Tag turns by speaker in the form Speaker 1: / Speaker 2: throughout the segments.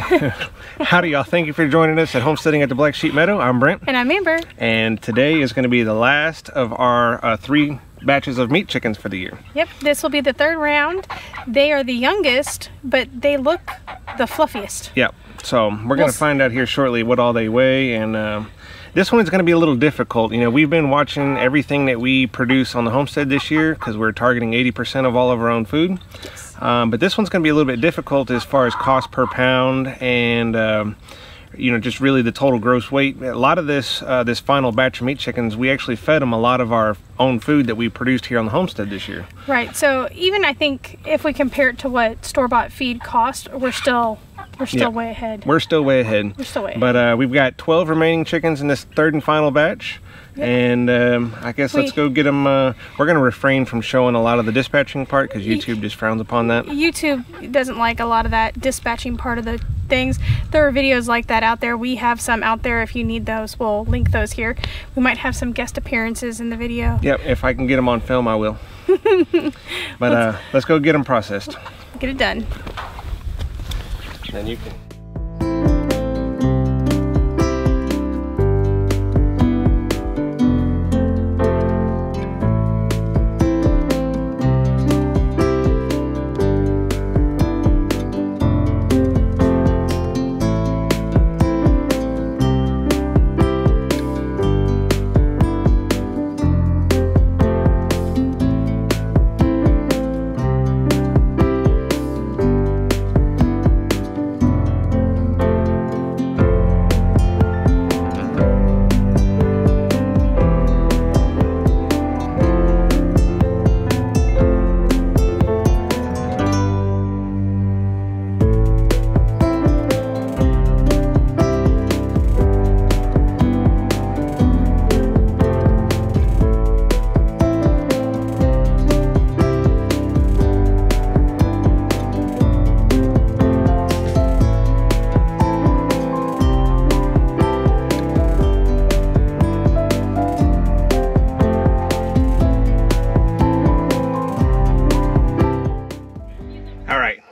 Speaker 1: Howdy y'all, thank you for joining us at Homesteading at the Black Sheep Meadow. I'm Brent.
Speaker 2: And I'm Amber.
Speaker 1: And today is going to be the last of our 3 batches of meat chickens for the year.
Speaker 2: Yep, this will be the 3rd round. They are the youngest, but they look the fluffiest.
Speaker 1: Yep, so we're going to find out here shortly what all they weigh, and this one's going to be a little difficult. You know, we've been watching everything that we produce on the homestead this year because we're targeting 80% of all of our own food.
Speaker 2: Yes.
Speaker 1: But this one's going to be a little bit difficult as far as cost per pound and you know, just really the total gross weight. A lot of this this final batch of meat chickens, we actually fed them a lot of our own food that we produced here on the homestead this year.
Speaker 2: Right, so even I think if we compare it to what store-bought feed cost, we're still way ahead.
Speaker 1: We're still way ahead.
Speaker 2: We're still way ahead.
Speaker 1: But we've got 12 remaining chickens in this 3rd and final batch. Yep. And I guess let's go get them. We're going to refrain from showing a lot of the dispatching part because YouTube just frowns upon that.
Speaker 2: YouTube doesn't like a lot of that dispatching part of the things. There are videos like that out there. We have some out there. If you need those, we'll link those here. We might have some guest appearances in the video.
Speaker 1: Yep, if I can get them on film, I will. But let's go get them processed.
Speaker 2: Get it done.
Speaker 1: Then you can.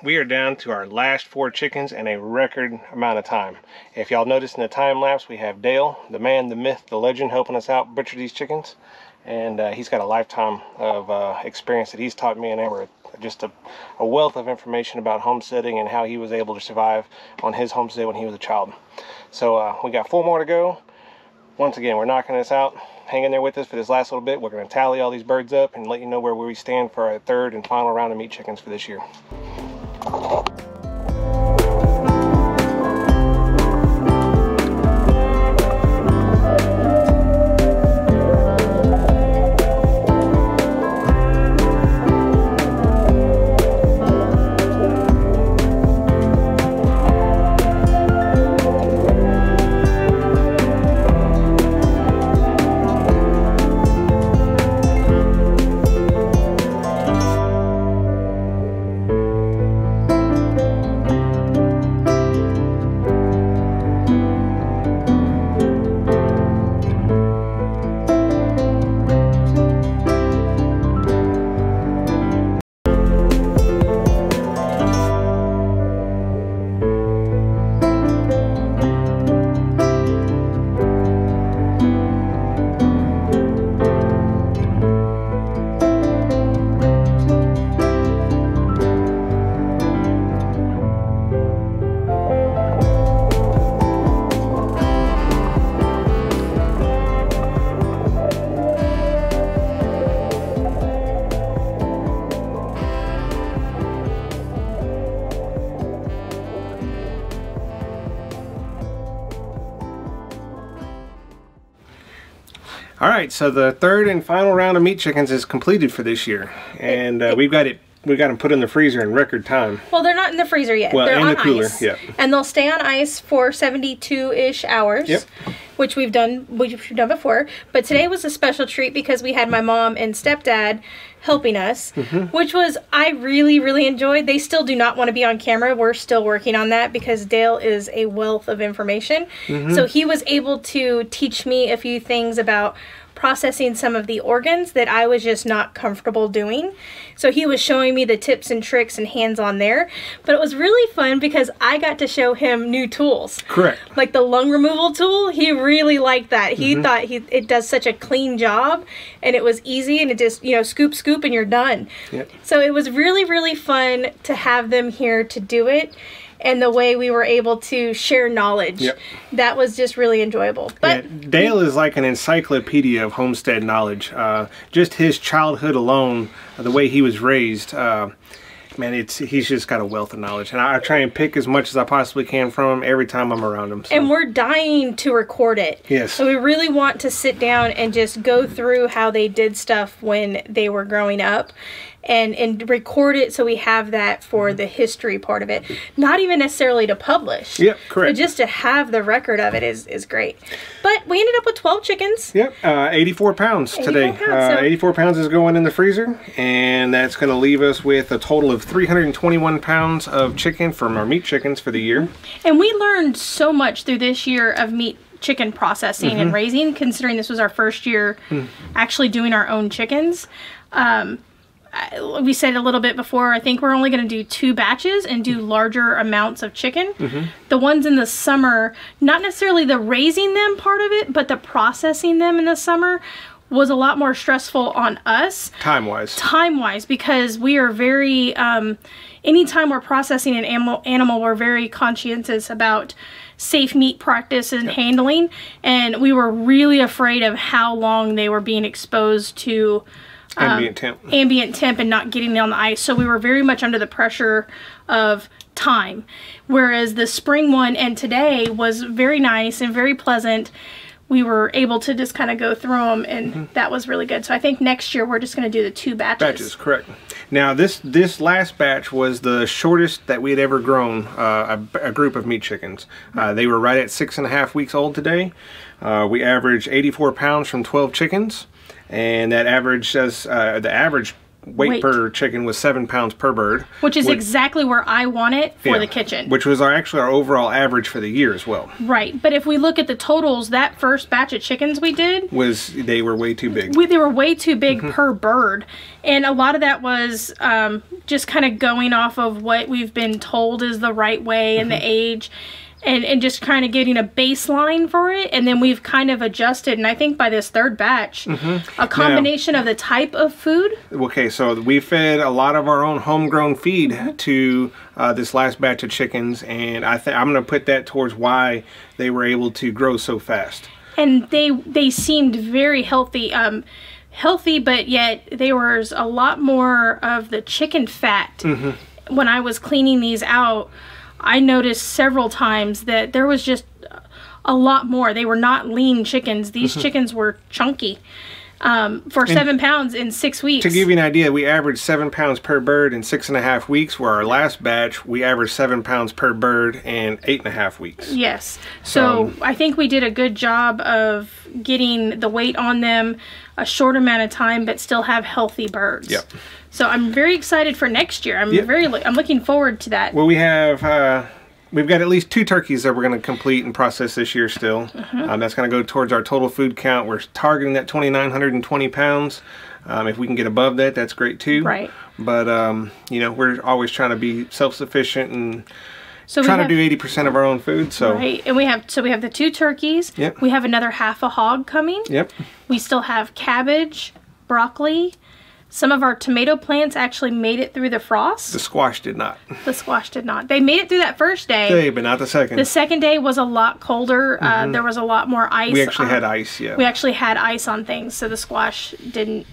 Speaker 1: We are down to our last 4 chickens in a record amount of time. If y'all notice in the time lapse, we have Dale, the man, the myth, the legend, helping us out butcher these chickens. And he's got a lifetime of experience that he's taught me and Amber. Just a wealth of information about homesteading and how he was able to survive on his homestead when he was a child. So we got 4 more to go. Once again, we're knocking this out. Hang in there with us for this last little bit. We're going to tally all these birds up and let you know where we stand for our 3rd and final round of meat chickens for this year. All right, so the 3rd and final round of meat chickens is completed for this year, and we've got them put in the freezer in record time.
Speaker 2: Well, they're not in the freezer yet.
Speaker 1: Well,
Speaker 2: they're
Speaker 1: in
Speaker 2: on
Speaker 1: the cooler,
Speaker 2: ice.
Speaker 1: yeah.
Speaker 2: And they'll stay on ice for 72-ish hours. Yep. Which we've done before. But today was a special treat because we had my mom and stepdad helping us, which was, I really, really enjoyed. They still do not want to be on camera. We're still working on that because Dale is a wealth of information. So he was able to teach me a few things about processing some of the organs that I was just not comfortable doing. So he was showing me the tips and tricks and hands-on there. But it was really fun because I got to show him new tools.
Speaker 1: Correct.
Speaker 2: Like the lung removal tool, he really liked that. He thought it does such a clean job, and it was easy, and it just, you know, scoop, scoop, and you're done.
Speaker 1: Yep.
Speaker 2: So it was really, really fun to have them here to do it. And the way we were able to share knowledge,
Speaker 1: yep.
Speaker 2: that was just really enjoyable. But
Speaker 1: yeah, Dale is like an encyclopedia of homestead knowledge. Just his childhood alone, the way he was raised, man, he's just got a wealth of knowledge. And I try and pick as much as I possibly can from him every time I'm around him. So.
Speaker 2: And we're dying to record it.
Speaker 1: Yes.
Speaker 2: So we really want to sit down and just go through how they did stuff when they were growing up. And record it so we have that for the history part of it. Not even necessarily to publish.
Speaker 1: Yep, correct.
Speaker 2: But just to have the record of it is great. But we ended up with 12 chickens.
Speaker 1: Yep, 84 pounds today.
Speaker 2: 84 pounds, so
Speaker 1: 84 pounds is going in the freezer, and that's going to leave us with a total of 321 pounds of chicken from our meat chickens for the year.
Speaker 2: And we learned so much through this year of meat chicken processing and raising, considering this was our first year actually doing our own chickens. We said a little bit before, I think we're only going to do 2 batches and do larger amounts of chicken. The ones in the summer, not necessarily the raising them part of it, but the processing them in the summer was a lot more stressful on us. Time-wise, because we are very, anytime we're processing an animal, we're very conscientious about safe meat practice and handling. And we were really afraid of how long they were being exposed to ambient temp and not getting on the ice. So we were very much under the pressure of time. Whereas the spring one and today was very nice and very pleasant. We were able to just kind of go through them, and that was really good. So I think next year we're just going to do the 2 batches.
Speaker 1: Correct. Now this last batch was the shortest that we had ever grown a group of meat chickens. They were right at 6.5 weeks old today. We averaged 84 pounds from 12 chickens. And that average says the average weight per chicken was 7 pounds per bird. Which is
Speaker 2: exactly where I want it for the kitchen.
Speaker 1: Which was actually our overall average for the year as well.
Speaker 2: Right. But if we look at the totals, that first batch of chickens we did... they were way too big. They were way too big per bird. And a lot of that was just kind of going off of what we've been told is the right way and the age. And just kind of getting a baseline for it, and then we've kind of adjusted, and I think by this 3rd batch, a combination of the type of food.
Speaker 1: Okay, so we fed a lot of our own homegrown feed to this last batch of chickens, and I'm going to put that towards why they were able to grow so fast.
Speaker 2: And they seemed very healthy. Healthy, but yet there was a lot more of the chicken fat. When I was cleaning these out, I noticed several times that there was just a lot more. They were not lean chickens. These chickens were chunky for 7 pounds in 6 weeks.
Speaker 1: To give you an idea, we averaged 7 pounds per bird in 6.5 weeks, where our last batch, we averaged 7 pounds per bird in 8.5 weeks.
Speaker 2: Yes. So I think we did a good job of getting the weight on them a short amount of time, but still have healthy birds. Yep. So I'm very excited for next year. I'm looking forward to that.
Speaker 1: Well, we've got at least 2 turkeys that we're going to complete and process this year still. That's going to go towards our total food count. We're targeting that 2,920 pounds. If we can get above that, that's great too.
Speaker 2: Right.
Speaker 1: But you know, we're always trying to be self-sufficient and trying to do 80% of our own food. So
Speaker 2: right, and we have the 2 turkeys.
Speaker 1: Yep.
Speaker 2: We have another half a hog coming.
Speaker 1: Yep.
Speaker 2: We still have cabbage, broccoli. Some of our tomato plants actually made it through the frost.
Speaker 1: The squash did not.
Speaker 2: The squash did not. They made it through that first day.
Speaker 1: But not the second.
Speaker 2: The second day was a lot colder. There was a lot more ice.
Speaker 1: We actually had ice, yeah.
Speaker 2: We actually had ice on things, so the squash didn't.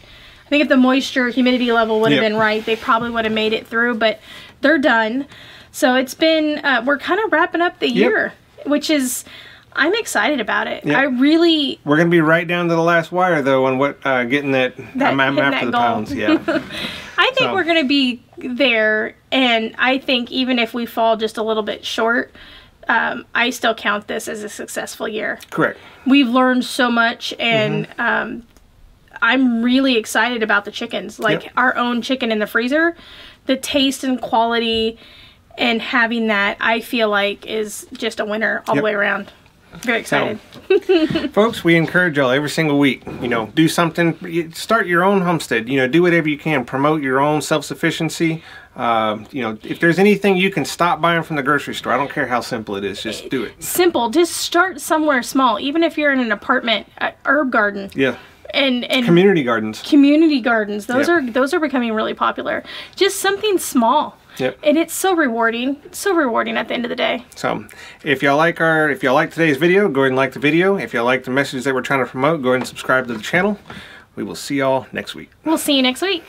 Speaker 2: I think if the moisture, humidity level would have been right, they probably would have made it through, but they're done. So it's been, we're kind of wrapping up the year, which is... I'm excited about it. Yep. We're
Speaker 1: going to be right down to the last wire, though, on what getting that I'm after the pounds. Yeah.
Speaker 2: I think we're going to be there, and I think even if we fall just a little bit short, I still count this as a successful year.
Speaker 1: Correct.
Speaker 2: We've learned so much, and I'm really excited about the chickens. Like our own chicken in the freezer, the taste and quality, and having that, I feel like is just a winner all the way around. Very excited.
Speaker 1: So, folks, we encourage y'all every single week, you know, do something, start your own homestead, you know, do whatever you can, promote your own self-sufficiency. You know, if there's anything you can stop buying from the grocery store, I don't care how simple it is, just do it.
Speaker 2: Simple. Just start somewhere small. Even if you're in an apartment, herb garden.
Speaker 1: Yeah.
Speaker 2: And
Speaker 1: community gardens.
Speaker 2: Community gardens. Those
Speaker 1: Yep.
Speaker 2: are becoming really popular. Just something small.
Speaker 1: Yep.
Speaker 2: And it's so rewarding. It's so rewarding at the end of the day.
Speaker 1: So, if y'all like today's video, go ahead and like the video. If y'all like the message that we're trying to promote, go ahead and subscribe to the channel. We will see y'all next week.
Speaker 2: We'll see you next week.